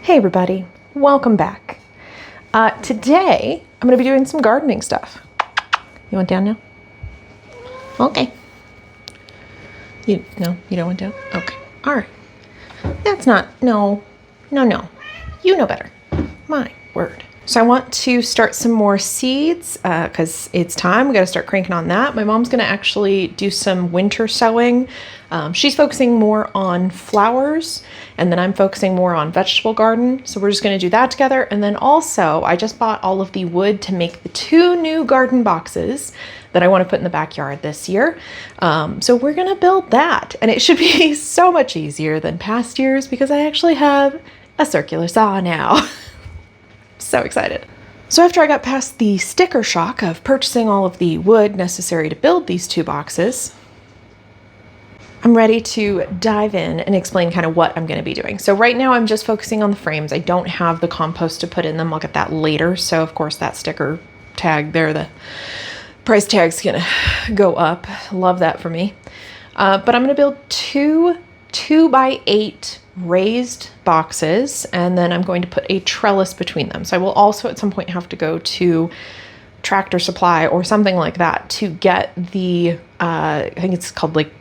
Hey everybody, welcome back. Today I'm going to be doing some gardening stuff. You want down now? Okay. You don't want down? Okay. All right. That's not, no. You know better. My word. So I want to start some more seeds because it's time. We got to start cranking on that. My mom's going to actually do some winter sowing. She's focusing more on flowers, and then I'm focusing more on vegetable garden. So we're just going to do that together. And then also I just bought all of the wood to make the 2 new garden boxes that I want to put in the backyard this year. So we're going to build that, and it should be so much easier than past years because I actually have a circular saw now. So excited. So after I got past the sticker shock of purchasing all of the wood necessary to build these 2 boxes, I'm ready to dive in and explain kind of what I'm going to be doing. So right now I'm just focusing on the frames. I don't have the compost to put in them. I'll get that later. So of course that sticker tag there, the price tag's gonna go up. Love that for me. But I'm going to build 2 2x8 raised boxes, and then I'm going to put a trellis between them. So I will also at some point have to go to Tractor Supply or something like that to get the, I think it's called like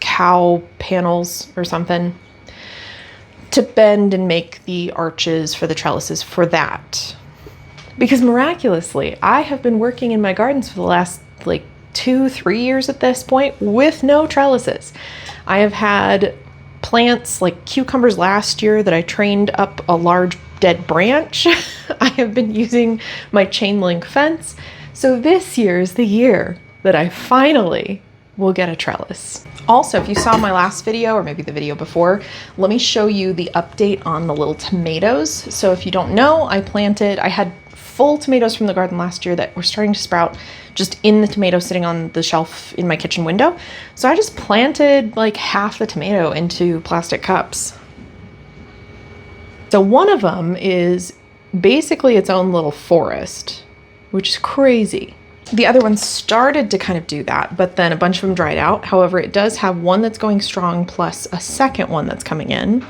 cow panels or something, to bend and make the arches for the trellises for that. Because miraculously, I have been working in my gardens for the last like 2-3 years at this point with no trellises. I have had plants like cucumbers last year that I trained up a large dead branch. I have been using my chain link fence. So this year is the year that I finally will get a trellis. Also, if you saw my last video or maybe the video before, let me show you the update on the little tomatoes. So if you don't know, I had full tomatoes from the garden last year that were starting to sprout just in the tomato sitting on the shelf in my kitchen window. So I just planted like half the tomato into plastic cups. So one of them is basically its own little forest, which is crazy. The other one started to kind of do that, but then a bunch of them dried out. However, it does have one that's going strong plus a second one that's coming in.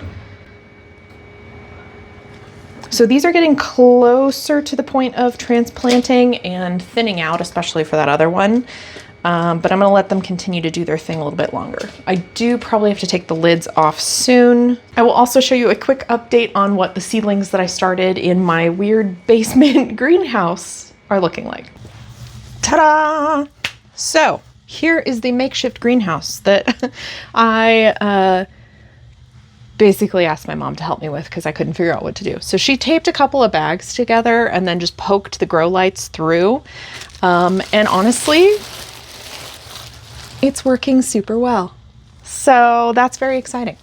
So these are getting closer to the point of transplanting and thinning out, especially for that other one. But I'm going to let them continue to do their thing a little bit longer. I do probably have to take the lids off soon. I will also show you a quick update on what the seedlings that I started in my weird basement greenhouse are looking like. Ta-da! So here is the makeshift greenhouse that I basically asked my mom to help me with because I couldn't figure out what to do. So she taped a couple of bags together and then just poked the grow lights through. And honestly, it's working super well. So that's very exciting.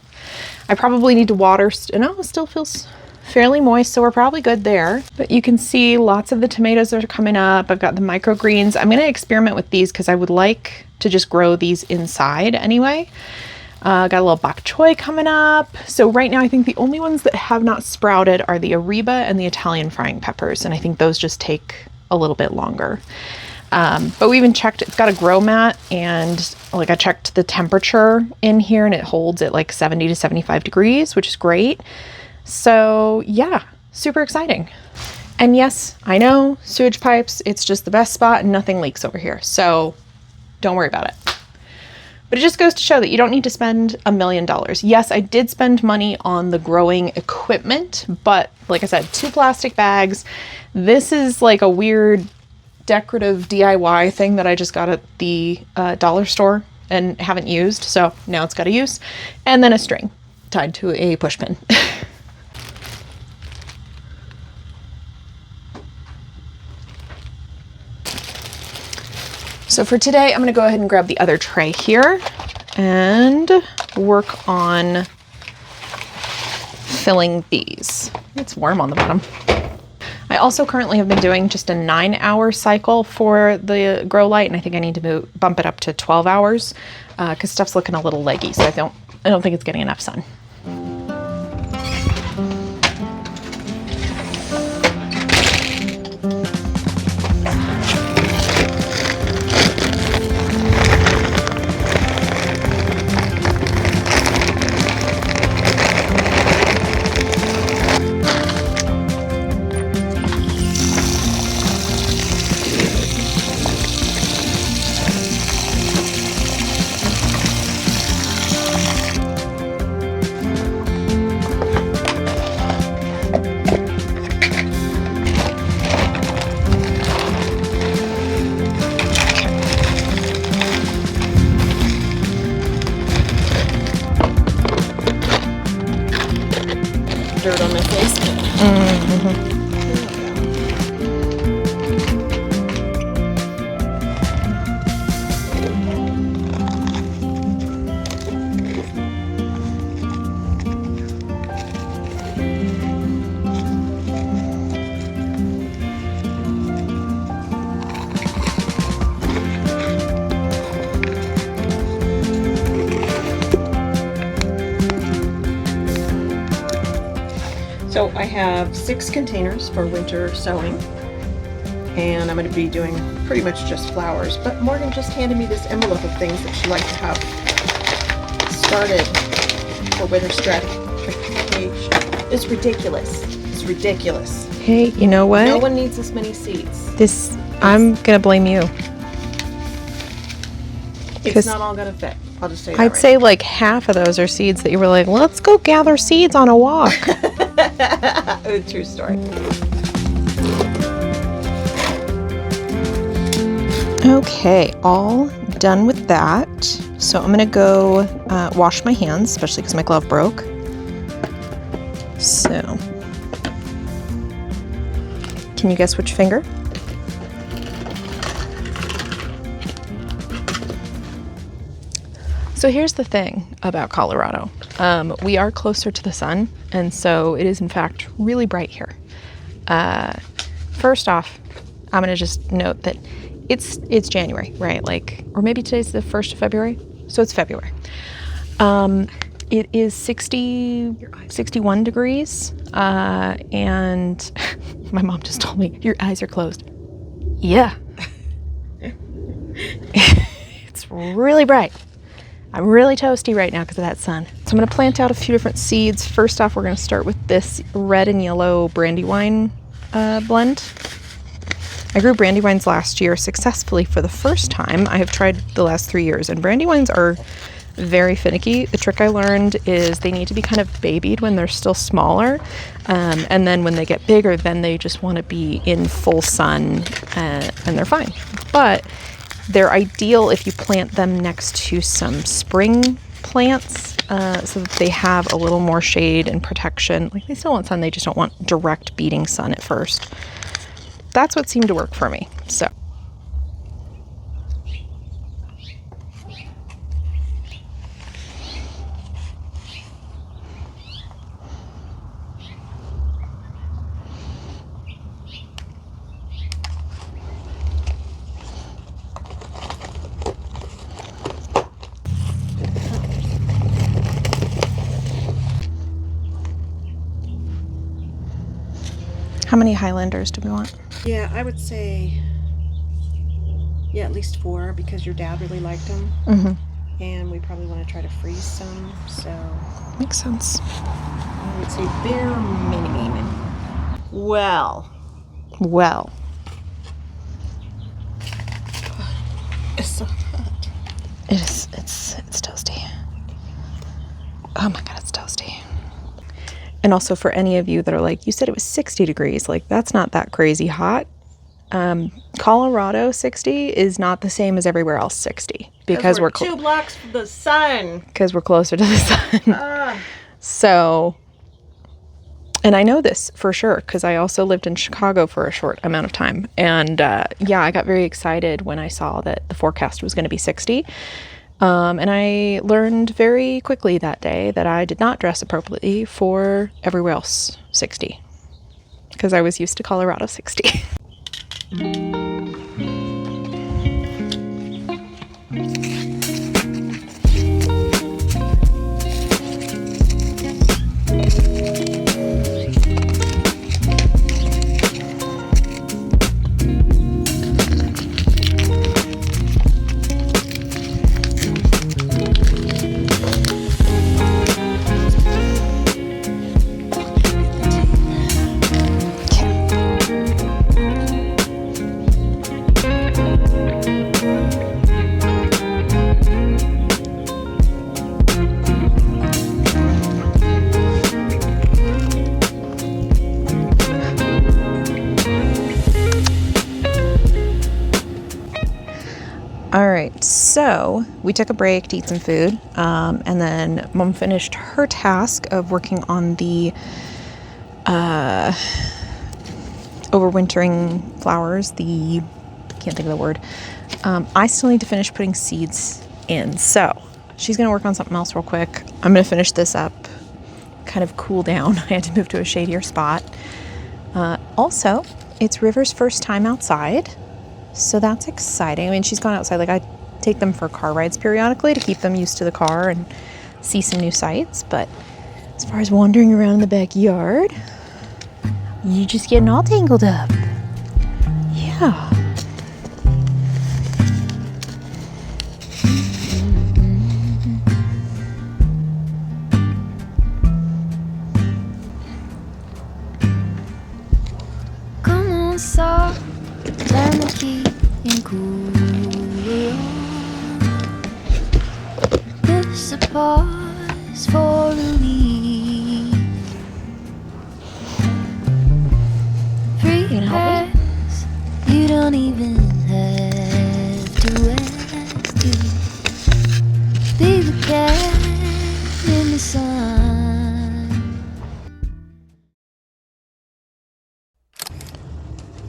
I probably need to water, it still feels fairly moist, so we're probably good there. But you can see lots of the tomatoes are coming up. I've got the microgreens. I'm going to experiment with these because I would like to just grow these inside anyway. Got a little bok choy coming up. So right now I think the only ones that have not sprouted are the Ariba and the Italian frying peppers, and I think those just take a little bit longer. But we even checked, it's got a grow mat, and like I checked the temperature in here and it holds at like 70 to 75 degrees, which is great. So yeah, super exciting. And yes, I know, sewage pipes, it's just the best spot and nothing leaks over here. So don't worry about it. But it just goes to show that you don't need to spend $1 million. Yes, I did spend money on the growing equipment, but like I said, 2 plastic bags. This is like a weird decorative DIY thing that I just got at the dollar store and haven't used. So now it's got a use. And then a string tied to a push pin. So for today, I'm going to go ahead and grab the other tray here and work on filling these. It's warm on the bottom. I also currently have been doing just a 9-hour cycle for the grow light, and I think I need to bump it up to 12 hours because stuff's looking a little leggy, so I don't think it's getting enough sun. dirt on my face. Mm-hmm. So I have 6 containers for winter sowing, and I'm going to be doing pretty much just flowers, but Morgan just handed me this envelope of things that she'd like to have started for winter stratification. It's ridiculous. It's ridiculous. Hey, you know what? No one needs this many seeds. I'm gonna blame you. It's not all going to fit. I'll just say that I'd right say like half of those are seeds that you were like, let's go gather seeds on a walk. True story. Okay, all done with that. So I'm gonna go wash my hands, especially because my glove broke. So, can you guess which finger? So here's the thing about Colorado. We are closer to the sun, and so it is in fact really bright here. First off, I'm gonna just note that it's January, right? Like, or maybe today's the 1st of February, so it's February. It is 61 degrees, and my mom just told me, your eyes are closed. Yeah. It's really bright. I'm really toasty right now because of that sun. So I'm going to plant out a few different seeds. First off, we're going to start with this red and yellow brandywine blend. I grew brandywines last year successfully for the first time. I have tried the last 3 years, and brandywines are very finicky. The trick I learned is they need to be kind of babied when they're still smaller, and then when they get bigger, then they just want to be in full sun, and they're fine. But they're ideal if you plant them next to some spring plants, so that they have a little more shade and protection. Like, they still want sun, they just don't want direct beating sun at first. That's what seemed to work for me. So how many Highlanders do we want? Yeah, I would say, yeah, at least 4, because your dad really liked them. Mm-hmm. And we probably want to try to freeze some, so Makes sense. I would say bare minimum. Well, it's so hot. it is. It's toasty. Oh my god, it's toasty. And also, for any of you that are like, you said it was 60 degrees, like, that's not that crazy hot. Colorado 60 is not the same as everywhere else 60, because we're 2 blocks from the sun. Because we're closer to the sun. So, and I know this for sure because I also lived in Chicago for a short amount of time. And yeah, I got very excited when I saw that the forecast was going to be 60. And I learned very quickly that day that I did not dress appropriately for everywhere else 60, because I was used to Colorado 60. All right, so we took a break to eat some food, and then Mom finished her task of working on the overwintering flowers, can't think of the word. I still need to finish putting seeds in. So she's going to work on something else real quick. I'm going to finish this up, kind of cool down. I had to move to a shadier spot. Also, it's River's first time outside, so that's exciting. I mean, she's gone outside. Like, I take them for car rides periodically to keep them used to the car and see some new sights. But as far as wandering around in the backyard, you just getting all tangled up. Yeah. Så cool. This a pause for relief. Free hands, you don't even have to ask to be the cat in the sun.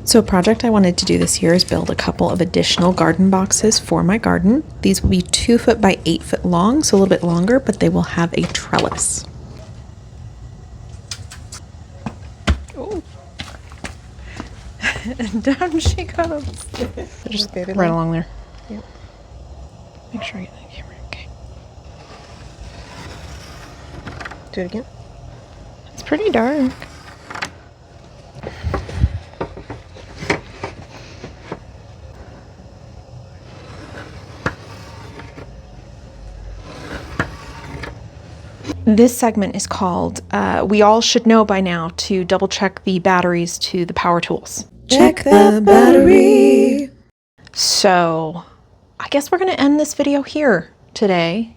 So a project I wanted to do this year is build a couple of additional garden boxes for my garden. These will be 2 foot by 8 foot long, so a little bit longer, but they will have a trellis. Oh. And down she goes. Just right along there. Yep. Make sure I get the camera. Okay. Do it again. It's pretty dark. This segment is called, we all should know by now to double check the batteries to the power tools. Check the battery. So I guess we're going to end this video here today,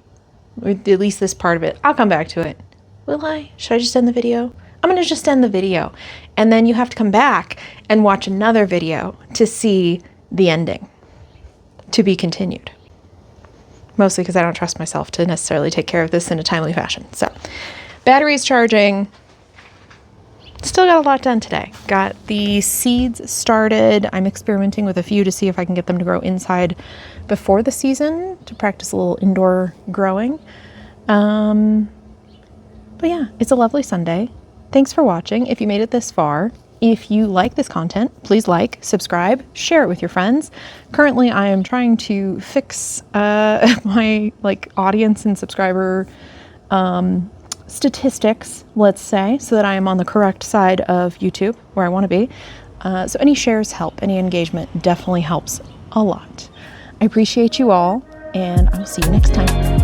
or at least this part of it. I'll come back to it. Will I? Should I just end the video? I'm going to just end the video, and then you have to come back and watch another video to see the ending, to be continued. Mostly because I don't trust myself to necessarily take care of this in a timely fashion. So, battery's charging. Still got a lot done today. Got the seeds started. I'm experimenting with a few to see if I can get them to grow inside before the season to practice a little indoor growing. But yeah, it's a lovely Sunday. Thanks for watching. If you made it this far, if you like this content, please like, subscribe, share it with your friends. Currently, I am trying to fix my audience and subscriber statistics, let's say, so that I am on the correct side of YouTube where I want to be. So any shares help, any engagement definitely helps a lot. I appreciate you all, and I will see you next time.